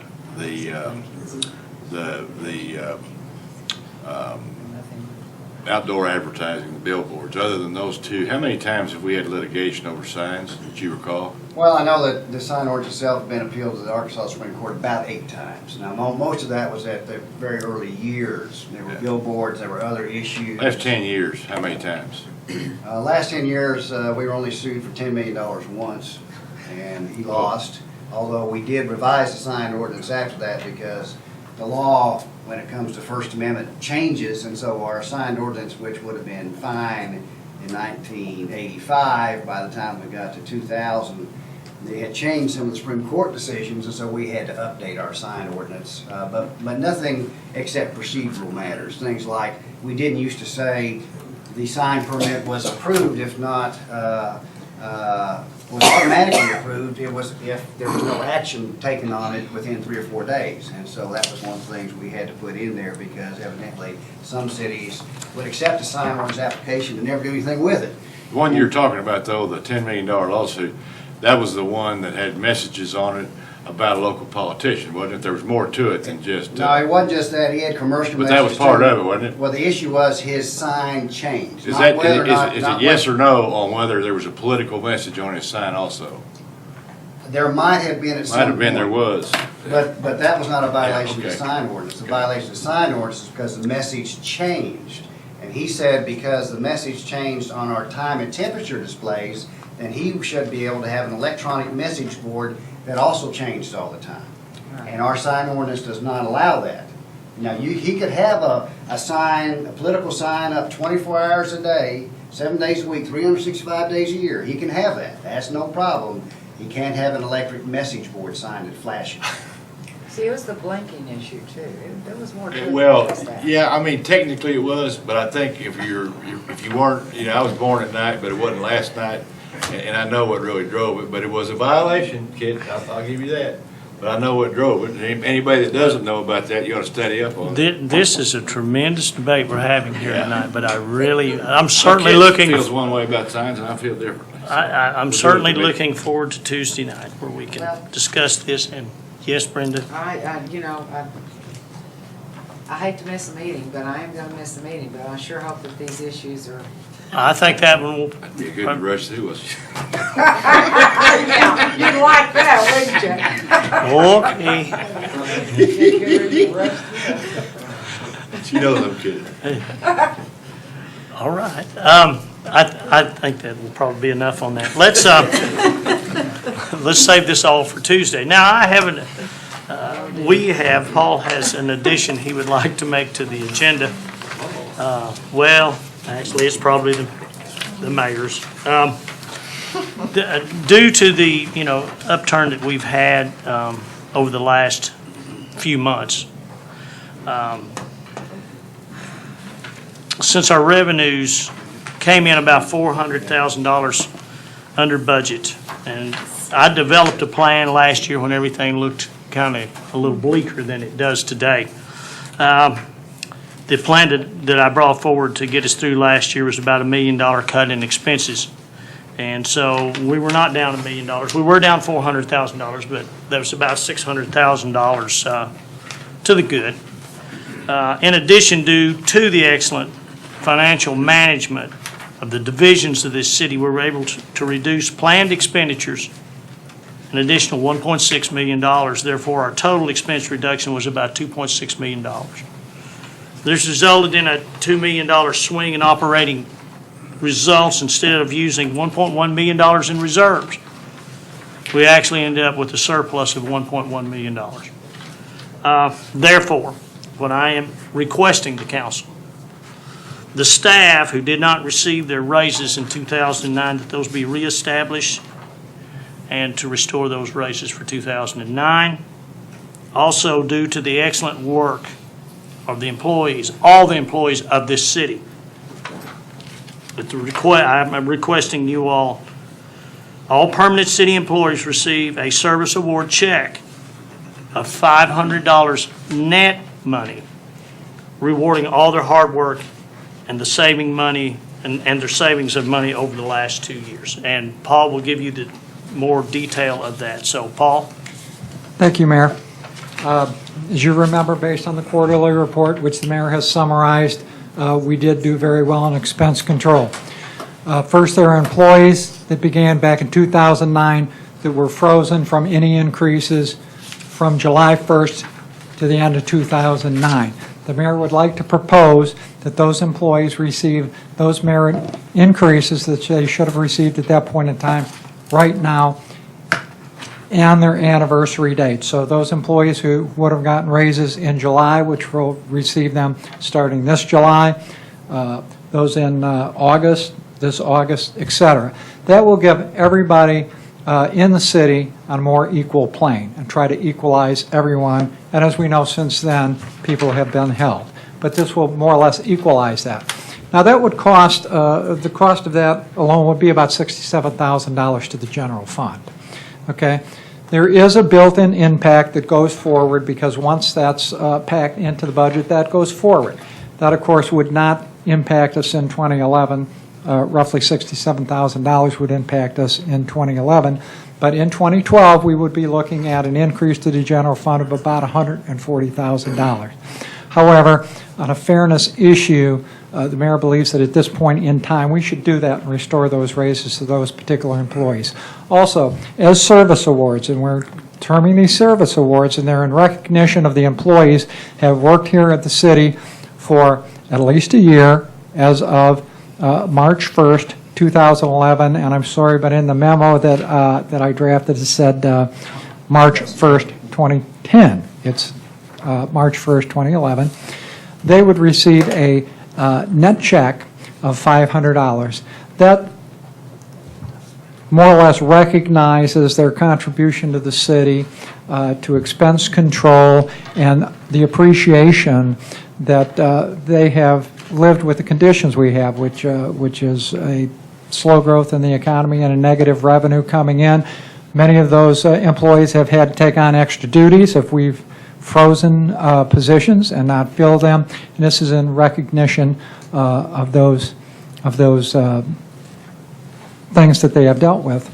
outdoor advertising, the billboards, other than those two, how many times have we had litigation over signs that you recall? Well, I know that the sign ordinance itself has been appealed to the Arkansas Supreme Court about 8 times. Now, most of that was at the very early years. There were billboards, there were other issues. Last 10 years, how many times? Last 10 years, we were only sued for $10 million once, and he lost. Although we did revise the sign ordinance after that because the law, when it comes to First Amendment, changes, and so our sign ordinance, which would have been fine in 1985, by the time we got to 2000, they had changed some of the Supreme Court decisions, and so we had to update our sign ordinance. But nothing except procedural matters. Things like we didn't used to say the sign permit was approved, if not was automatically approved. It was if there was no action taken on it within 3 or 4 days. And so that was one of the things we had to put in there because evidently some cities would accept a sign ordinance application and never do anything with it. The one you're talking about, though, the $10 million lawsuit, that was the one that had messages on it about a local politician, wasn't it? There was more to it than just... No, it wasn't just that. He had commercial but that was part of it, wasn't it? Well, the issue was his sign changed. Is it yes or no on whether there was a political message on his sign also? There might have been at some point. Might have been, there was. But that was not a violation of okay. the sign ordinance. The violation of the sign ordinance is because the message changed. And he said because the message changed on our time and temperature displays, then he should be able to have an electronic message board that also changed all the time. And our sign ordinance does not allow that. Now, he could have a sign, a political sign up 24 hours a day, 7 days a week, 365 days a year. He can have that. That's no problem. He can't have an electric message board sign that flashes. See, it was the blinking issue too. There was more to it than Well, just that. yeah, I mean, technically it was, but I think if you weren't, I was born at night, but it wasn't last night, and I know what really drove it, but it was a violation, kid, I'll give you that. But I know what drove it, and anybody that doesn't know about that, you ought to study up on it. This is a tremendous debate we're having here tonight, but I'm certainly looking. Feels one way about signs, and I feel differently. I'm certainly looking forward to Tuesday night where we can discuss this. And yes, Brenda? I hate to miss a meeting, but I am gonna miss the meeting, but I sure hope that these issues are. I think that one will. That'd be a good rush through us. Yeah, you'd like that, wouldn't you? Okay. She knows I'm kidding. All right. I think that will probably be enough on that. Let's save this all for Tuesday. Now, I haven't, Paul has an addition he would like to make to the agenda. Well, actually, it's probably the mayor's. Due to the, upturn that we've had over the last few months, since our revenues came in about $400,000 under budget, and I developed a plan last year when everything looked kind of a little bleaker than it does today. The plan that I brought forward to get us through last year was about $1 million cut in expenses. And so we were not down $1 million. We were down $400,000, but that was about $600,000 to the good. In addition, due to the excellent financial management of the divisions of this city, we were able to reduce planned expenditures an additional $1.6 million. Therefore, our total expense reduction was about $2.6 million. This resulted in a $2 million swing in operating results. Instead of using $1.1 million in reserves, we actually ended up with a surplus of $1.1 million. Therefore, what I am requesting the council, the staff who did not receive their raises in 2009, that those be reestablished and to restore those raises for 2009. Also, due to the excellent work of the employees, all the employees of this city, I'm requesting you all permanent city employees receive a service award check of $500 net money, rewarding all their hard work and the saving money and their savings of money over the last 2 years. And Paul will give you the more detail of that. So, Paul? Thank you, Mayor. As you remember, based on the quarterly report, which the mayor has summarized, we did do very well in expense control. First, there are employees that began back in 2009 that were frozen from any increases from July 1st to the end of 2009. The mayor would like to propose that those employees receive those merit increases that they should have received at that point in time right now and their anniversary date. So those employees who would have gotten raises in July, which will receive them starting this July, those in August, this August, etc. That will give everybody in the city on a more equal plane and try to equalize everyone. And as we know, since then, people have been held. But this will more or less equalize that. Now, that would cost, the cost of that alone would be about $67,000 to the general fund. Okay? There is a built-in impact that goes forward because once that's packed into the budget, that goes forward. That, of course, would not impact us in 2011. Roughly $67,000 would impact us in 2011. But in 2012, we would be looking at an increase to the general fund of about $140,000. However, on a fairness issue, the mayor believes that at this point in time, we should do that and restore those raises to those particular employees. Also, as service awards, and we're terming these service awards, and they're in recognition of the employees have worked here at the city for at least a year as of March 1st, 2011, and I'm sorry, but in the memo that I drafted, it said March 1st, 2010. It's March 1st, 2011. They would receive a net check of $500. That more or less recognizes their contribution to the city, to expense control, and the appreciation that they have lived with the conditions we have, which is a slow growth in the economy and a negative revenue coming in. Many of those employees have had to take on extra duties if we've frozen positions and not filled them. And this is in recognition of those things that they have dealt with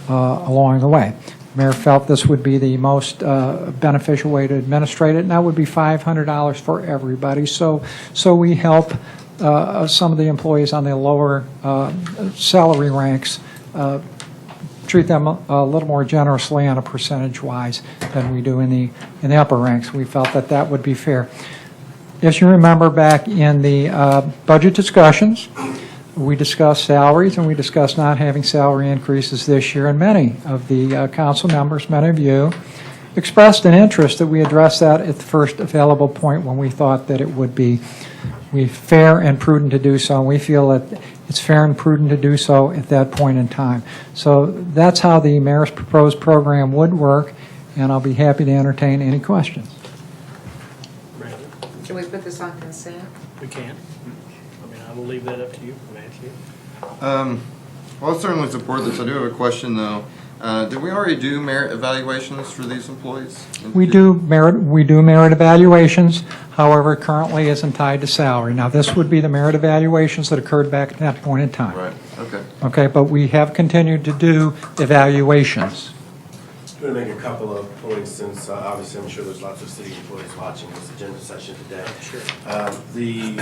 along the way. The mayor felt this would be the most beneficial way to administrate it, and that would be $500 for everybody. So we help some of the employees on the lower salary ranks, treat them a little more generously on a percentage-wise than we do in the upper ranks. We felt that that would be fair. As you remember, back in the budget discussions, we discussed salaries and we discussed not having salary increases this year, and many of the council members, many of you, expressed an interest that we address that at the first available point when we thought that it would be fair and prudent to do so, and we feel that it's fair and prudent to do so at that point in time. So that's how the mayor's proposed program would work, and I'll be happy to entertain any questions. Can we put this on consent? We can. I mean, I will leave that up to you, Matthew. Well, I'll certainly support this. I do have a question, though. Did we already do merit evaluations for these employees? We do merit evaluations, however, it currently isn't tied to salary. Now, this would be the merit evaluations that occurred back at that point in time. Right, okay. Okay, but we have continued to do evaluations. I'm going to make a couple of points since obviously I'm sure there's lots of city employees watching this agenda session today. Sure. The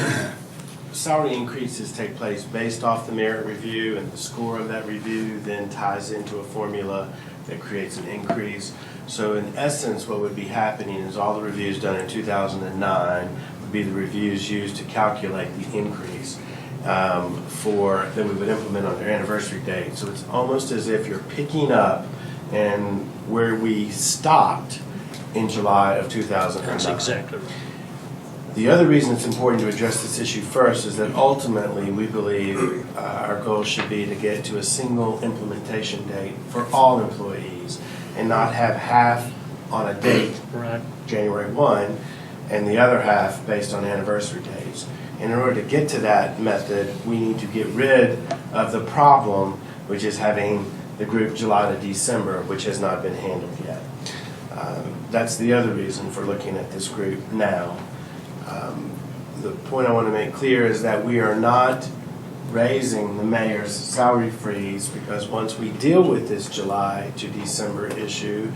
salary increases take place based off the merit review, and the score of that review then ties into a formula that creates an increase. So in essence, what would be happening is all the reviews done in 2009 would be the reviews used to calculate the increase that we would implement on their anniversary date. So it's almost as if you're picking up and where we stopped in July of 2009. That's exactly right. The other reason it's important to address this issue first is that ultimately we believe our goal should be to get to a single implementation date for all employees and not have half on a date, Right. January 1, and the other half based on anniversary dates. And in order to get to that method, we need to get rid of the problem, which is having the group July to December, which has not been handled yet. That's the other reason for looking at this group now. The point I want to make clear is that we are not raising the mayor's salary freeze, because once we deal with this July to December issue,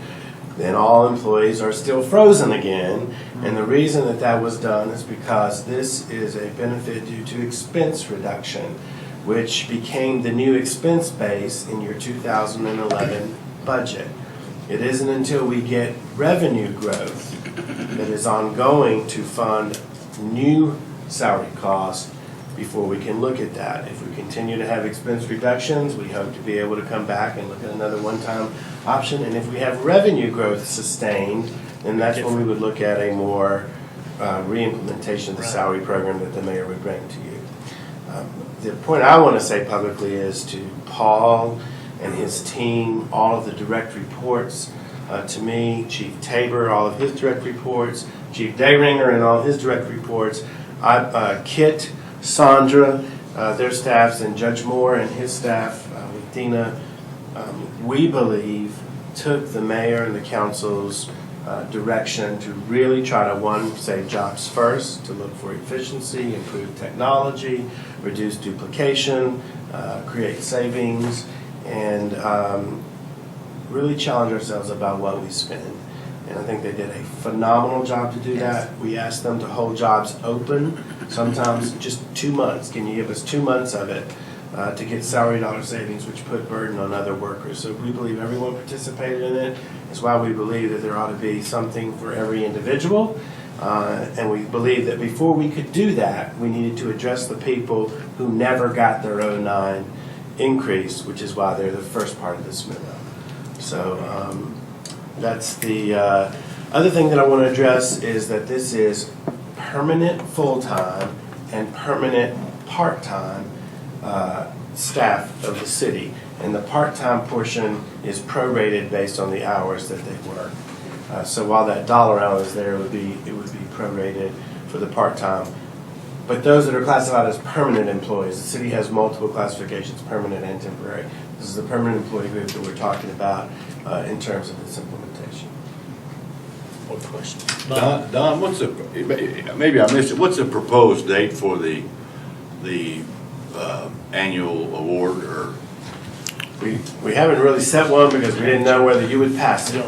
then all employees are still frozen again. And the reason that that was done is because this is a benefit due to expense reduction, which became the new expense base in your 2011 budget. It isn't until we get revenue growth that is ongoing to fund new salary costs before we can look at that. If we continue to have expense reductions, we hope to be able to come back and look at another one-time option. And if we have revenue growth sustained, then that's when we would look at a more re-implementation of the salary program that the mayor would bring to you. The point I want to say publicly is to Paul and his team, all of the direct reports to me, Chief Tabor, all of his direct reports, Chief Dayringer and all of his direct reports, Kit, Sandra, their staffs, and Judge Moore and his staff with Dina, we believe took the mayor and the council's direction to really try to, one, save jobs first, to look for efficiency, improve technology, reduce duplication, create savings, and really challenge ourselves about what we spend. And I think they did a phenomenal job to do that. We asked them to hold jobs open, sometimes just 2 months. Can you give us 2 months of it to get salary dollar savings, which put burden on other workers? So we believe everyone participated in it. It's why we believe that there ought to be something for every individual. And we believe that before we could do that, we needed to address the people who never got their 09 increase, which is why they're the first part of this memo. So that's the other thing that I want to address is that this is permanent full-time and permanent part-time staff of the city. And the part-time portion is prorated based on the hours that they work. So while that dollar amount is there, it would be prorated for the part-time. But those that are classified as permanent employees, the city has multiple classifications, permanent and temporary. This is the permanent employee group that we're talking about in terms of its implementation. What question? Don, what's the, maybe I missed it, what's the proposed date for the annual award, or? We haven't really set one because we didn't know whether you would pass it.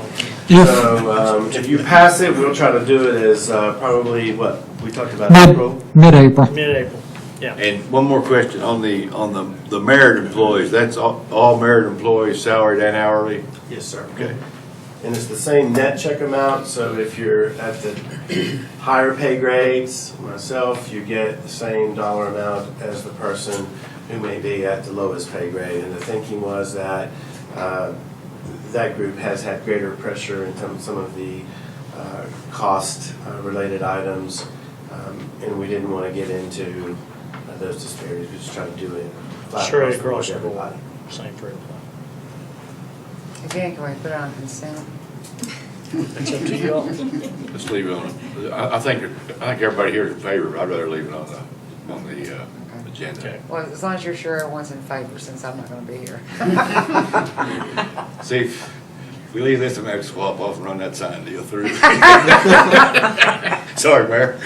So if you pass it, we'll try to do it as probably what we talked about April. Mid-April. Mid-April, yeah. And one more question on the merit employees. That's all merit employees, salaried and hourly? Yes, sir. Okay. And it's the same net check amount. So if you're at the higher pay grades, myself, you get the same dollar amount as the person who may be at the lowest pay grade. And the thinking was that that group has had greater pressure in terms of some of the cost-related items, and we didn't want to get into those disparities. We just try to do it flat Straight across the across board, the board. everybody. Same for everybody. Again, can we put it on consent? It's up to you all. Let's leave it on. I think everybody here is in favor. I'd rather leave it on the agenda. Okay. Well, as long as you're sure everyone's in favor, since I'm not gonna be here. See, if we leave this, I'm gonna have to swap off and run that sign deal through. Sorry, Mayor.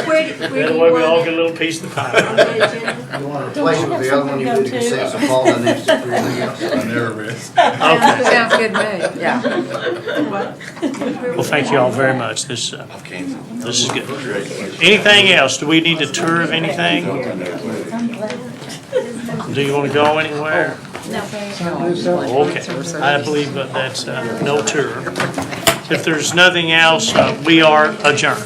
Where do That you way we all want get it a little piece of the pie. on the agenda? You want to replace it with the other one, you do the consent, so Paul doesn't have to do anything else. I never miss. Sounds good to me, yeah. Well, thank you all very much. This is good. Anything else? Do we need a tour of anything? Do you want to go anywhere? No. Okay, I believe that that's no tour. If there's nothing else, we are adjourned.